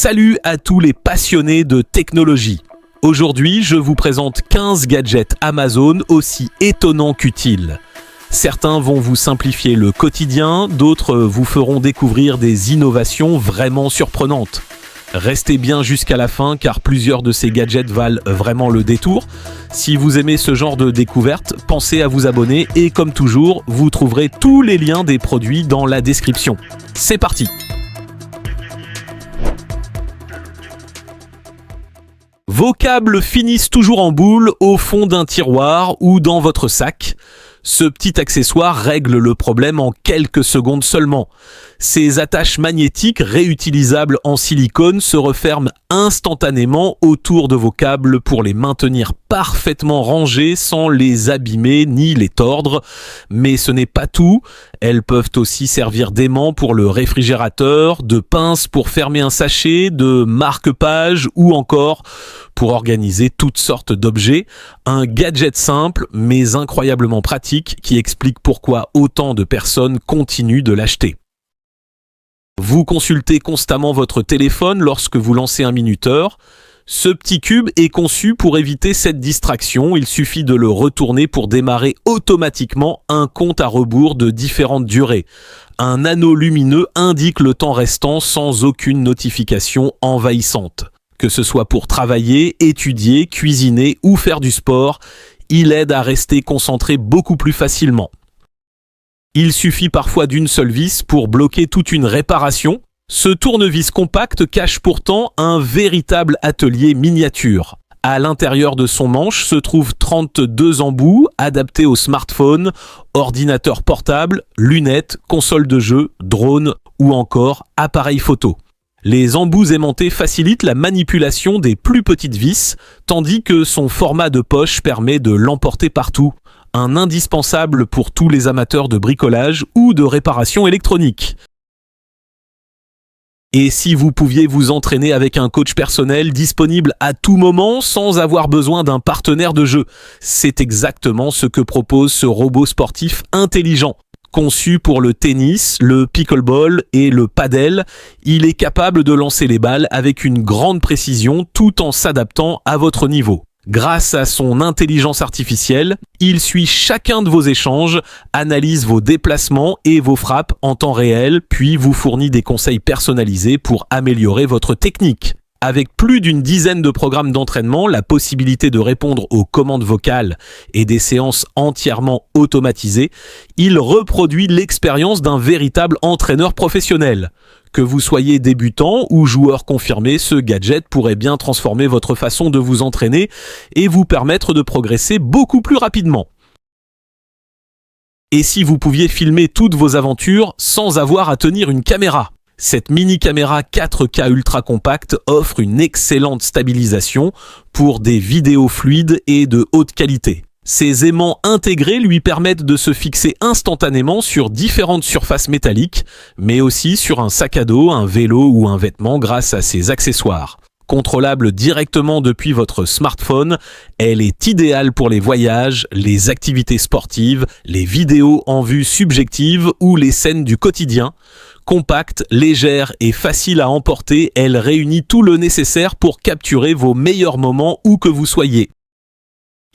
Salut à tous les passionnés de technologie. Aujourd'hui, je vous présente 15 gadgets Amazon aussi étonnants qu'utiles. Certains vont vous simplifier le quotidien, d'autres vous feront découvrir des innovations vraiment surprenantes. Restez bien jusqu'à la fin car plusieurs de ces gadgets valent vraiment le détour. Si vous aimez ce genre de découverte, pensez à vous abonner et comme toujours, vous trouverez tous les liens des produits dans la description. C'est parti! Vos câbles finissent toujours en boule au fond d'un tiroir ou dans votre sac. Ce petit accessoire règle le problème en quelques secondes seulement. Ces attaches magnétiques réutilisables en silicone se referment instantanément autour de vos câbles pour les maintenir parfaitement rangés sans les abîmer ni les tordre. Mais ce n'est pas tout. Elles peuvent aussi servir d'aimant pour le réfrigérateur, de pince pour fermer un sachet, de marque-page ou encore pour organiser toutes sortes d'objets. Un gadget simple mais incroyablement pratique qui explique pourquoi autant de personnes continuent de l'acheter. Vous consultez constamment votre téléphone lorsque vous lancez un minuteur. Ce petit cube est conçu pour éviter cette distraction. Il suffit de le retourner pour démarrer automatiquement un compte à rebours de différentes durées. Un anneau lumineux indique le temps restant sans aucune notification envahissante. Que ce soit pour travailler, étudier, cuisiner ou faire du sport, il aide à rester concentré beaucoup plus facilement. Il suffit parfois d'une seule vis pour bloquer toute une réparation. Ce tournevis compact cache pourtant un véritable atelier miniature. À l'intérieur de son manche se trouvent 32 embouts adaptés aux smartphones, ordinateurs portables, lunettes, consoles de jeux, drones ou encore appareils photo. Les embouts aimantés facilitent la manipulation des plus petites vis, tandis que son format de poche permet de l'emporter partout. Un indispensable pour tous les amateurs de bricolage ou de réparation électronique. Et si vous pouviez vous entraîner avec un coach personnel disponible à tout moment sans avoir besoin d'un partenaire de jeu, c'est exactement ce que propose ce robot sportif intelligent. Conçu pour le tennis, le pickleball et le padel, il est capable de lancer les balles avec une grande précision tout en s'adaptant à votre niveau. Grâce à son intelligence artificielle, il suit chacun de vos échanges, analyse vos déplacements et vos frappes en temps réel, puis vous fournit des conseils personnalisés pour améliorer votre technique. Avec plus d'une dizaine de programmes d'entraînement, la possibilité de répondre aux commandes vocales et des séances entièrement automatisées, il reproduit l'expérience d'un véritable entraîneur professionnel. Que vous soyez débutant ou joueur confirmé, ce gadget pourrait bien transformer votre façon de vous entraîner et vous permettre de progresser beaucoup plus rapidement. Et si vous pouviez filmer toutes vos aventures sans avoir à tenir une caméra ? Cette mini-caméra 4K ultra compacte offre une excellente stabilisation pour des vidéos fluides et de haute qualité. Ces aimants intégrés lui permettent de se fixer instantanément sur différentes surfaces métalliques, mais aussi sur un sac à dos, un vélo ou un vêtement grâce à ses accessoires. Contrôlable directement depuis votre smartphone, elle est idéale pour les voyages, les activités sportives, les vidéos en vue subjective ou les scènes du quotidien. Compacte, légère et facile à emporter, elle réunit tout le nécessaire pour capturer vos meilleurs moments où que vous soyez.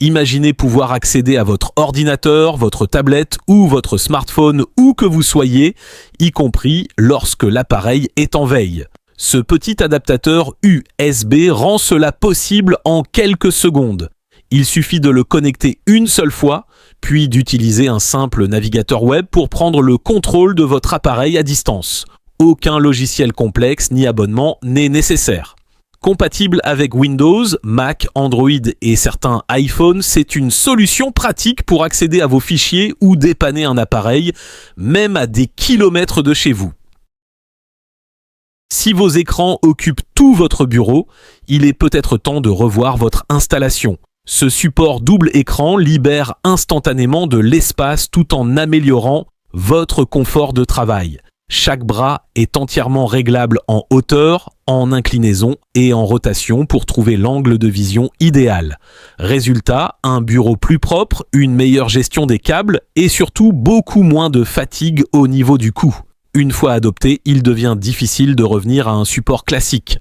Imaginez pouvoir accéder à votre ordinateur, votre tablette ou votre smartphone où que vous soyez, y compris lorsque l'appareil est en veille. Ce petit adaptateur USB rend cela possible en quelques secondes. Il suffit de le connecter une seule fois, puis d'utiliser un simple navigateur web pour prendre le contrôle de votre appareil à distance. Aucun logiciel complexe ni abonnement n'est nécessaire. Compatible avec Windows, Mac, Android et certains iPhones, c'est une solution pratique pour accéder à vos fichiers ou dépanner un appareil, même à des kilomètres de chez vous. Si vos écrans occupent tout votre bureau, il est peut-être temps de revoir votre installation. Ce support double écran libère instantanément de l'espace tout en améliorant votre confort de travail. Chaque bras est entièrement réglable en hauteur, en inclinaison et en rotation pour trouver l'angle de vision idéal. Résultat, un bureau plus propre, une meilleure gestion des câbles et surtout beaucoup moins de fatigue au niveau du cou. Une fois adopté, il devient difficile de revenir à un support classique.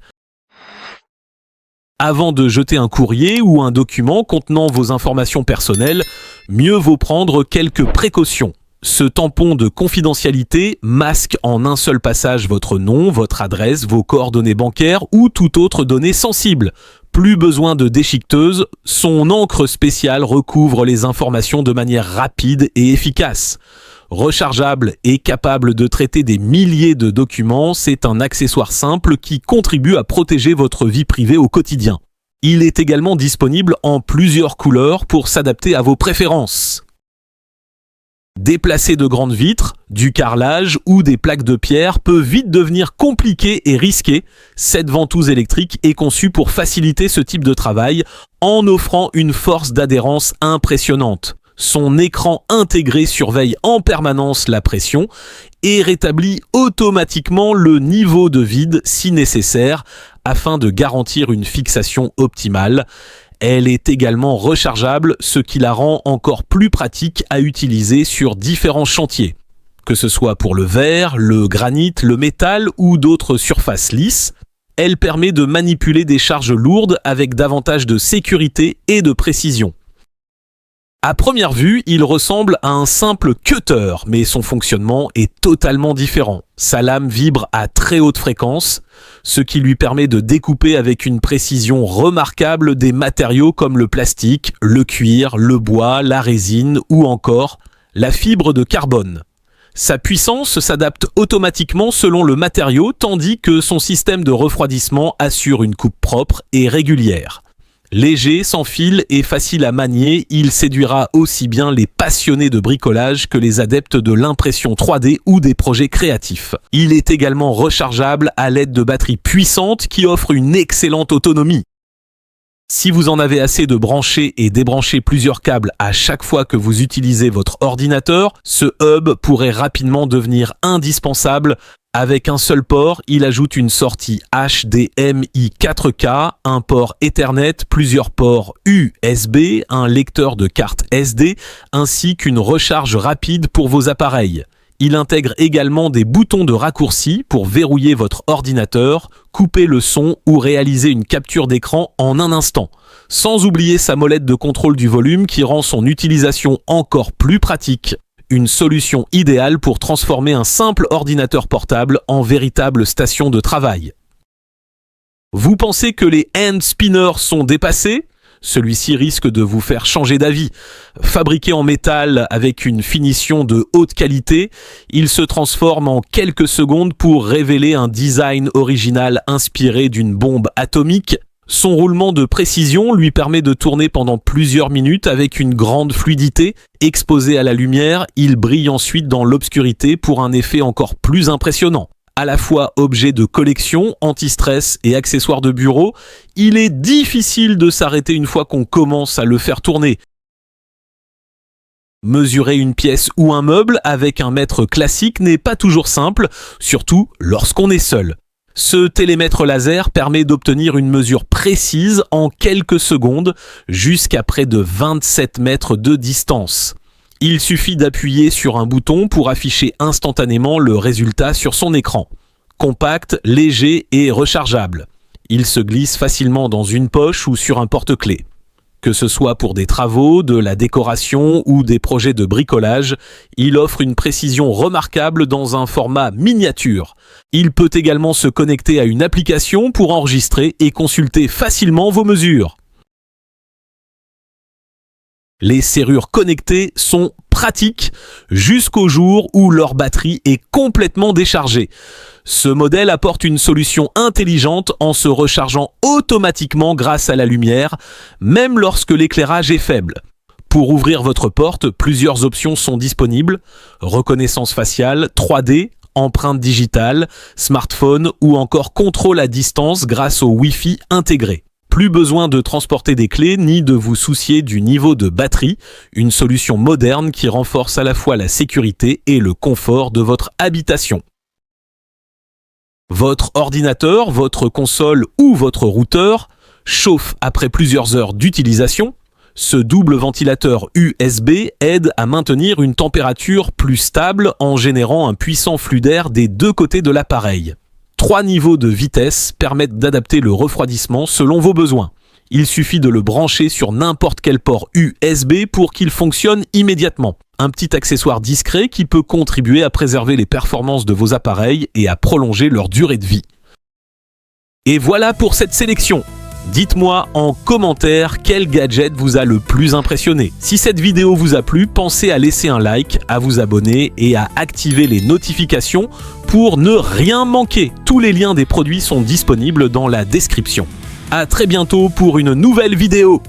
Avant de jeter un courrier ou un document contenant vos informations personnelles, mieux vaut prendre quelques précautions. Ce tampon de confidentialité masque en un seul passage votre nom, votre adresse, vos coordonnées bancaires ou toute autre donnée sensible. Plus besoin de déchiqueteuse, son encre spéciale recouvre les informations de manière rapide et efficace. Rechargeable et capable de traiter des milliers de documents, c'est un accessoire simple qui contribue à protéger votre vie privée au quotidien. Il est également disponible en plusieurs couleurs pour s'adapter à vos préférences. Déplacer de grandes vitres, du carrelage ou des plaques de pierre peut vite devenir compliqué et risqué. Cette ventouse électrique est conçue pour faciliter ce type de travail en offrant une force d'adhérence impressionnante. Son écran intégré surveille en permanence la pression et rétablit automatiquement le niveau de vide si nécessaire afin de garantir une fixation optimale. Elle est également rechargeable, ce qui la rend encore plus pratique à utiliser sur différents chantiers. Que ce soit pour le verre, le granit, le métal ou d'autres surfaces lisses, elle permet de manipuler des charges lourdes avec davantage de sécurité et de précision. À première vue, il ressemble à un simple cutter, mais son fonctionnement est totalement différent. Sa lame vibre à très haute fréquence, ce qui lui permet de découper avec une précision remarquable des matériaux comme le plastique, le cuir, le bois, la résine ou encore la fibre de carbone. Sa puissance s'adapte automatiquement selon le matériau, tandis que son système de refroidissement assure une coupe propre et régulière. Léger, sans fil et facile à manier, il séduira aussi bien les passionnés de bricolage que les adeptes de l'impression 3D ou des projets créatifs. Il est également rechargeable à l'aide de batteries puissantes qui offrent une excellente autonomie. Si vous en avez assez de brancher et débrancher plusieurs câbles à chaque fois que vous utilisez votre ordinateur, ce hub pourrait rapidement devenir indispensable. Avec un seul port, il ajoute une sortie HDMI 4K, un port Ethernet, plusieurs ports USB, un lecteur de carte SD, ainsi qu'une recharge rapide pour vos appareils. Il intègre également des boutons de raccourci pour verrouiller votre ordinateur, couper le son ou réaliser une capture d'écran en un instant. Sans oublier sa molette de contrôle du volume qui rend son utilisation encore plus pratique. Une solution idéale pour transformer un simple ordinateur portable en véritable station de travail. Vous pensez que les hand spinners sont dépassés ? Celui-ci risque de vous faire changer d'avis. Fabriqué en métal avec une finition de haute qualité, il se transforme en quelques secondes pour révéler un design original inspiré d'une bombe atomique. Son roulement de précision lui permet de tourner pendant plusieurs minutes avec une grande fluidité. Exposé à la lumière, il brille ensuite dans l'obscurité pour un effet encore plus impressionnant. À la fois objet de collection, anti-stress et accessoire de bureau, il est difficile de s'arrêter une fois qu'on commence à le faire tourner. Mesurer une pièce ou un meuble avec un mètre classique n'est pas toujours simple, surtout lorsqu'on est seul. Ce télémètre laser permet d'obtenir une mesure précise en quelques secondes, jusqu'à près de 27 mètres de distance. Il suffit d'appuyer sur un bouton pour afficher instantanément le résultat sur son écran. Compact, léger et rechargeable. Il se glisse facilement dans une poche ou sur un porte-clés. Que ce soit pour des travaux, de la décoration ou des projets de bricolage, il offre une précision remarquable dans un format miniature. Il peut également se connecter à une application pour enregistrer et consulter facilement vos mesures. Les serrures connectées sont pratiques jusqu'au jour où leur batterie est complètement déchargée. Ce modèle apporte une solution intelligente en se rechargeant automatiquement grâce à la lumière, même lorsque l'éclairage est faible. Pour ouvrir votre porte, plusieurs options sont disponibles. Reconnaissance faciale, 3D, empreinte digitale, smartphone ou encore contrôle à distance grâce au Wi-Fi intégré. Plus besoin de transporter des clés ni de vous soucier du niveau de batterie, une solution moderne qui renforce à la fois la sécurité et le confort de votre habitation. Votre ordinateur, votre console ou votre routeur chauffe après plusieurs heures d'utilisation. Ce double ventilateur USB aide à maintenir une température plus stable en générant un puissant flux d'air des deux côtés de l'appareil. 3 niveaux de vitesse permettent d'adapter le refroidissement selon vos besoins. Il suffit de le brancher sur n'importe quel port USB pour qu'il fonctionne immédiatement. Un petit accessoire discret qui peut contribuer à préserver les performances de vos appareils et à prolonger leur durée de vie. Et voilà pour cette sélection. Dites-moi en commentaire quel gadget vous a le plus impressionné. Si cette vidéo vous a plu, pensez à laisser un like, à vous abonner et à activer les notifications pour ne rien manquer. Tous les liens des produits sont disponibles dans la description. À très bientôt pour une nouvelle vidéo.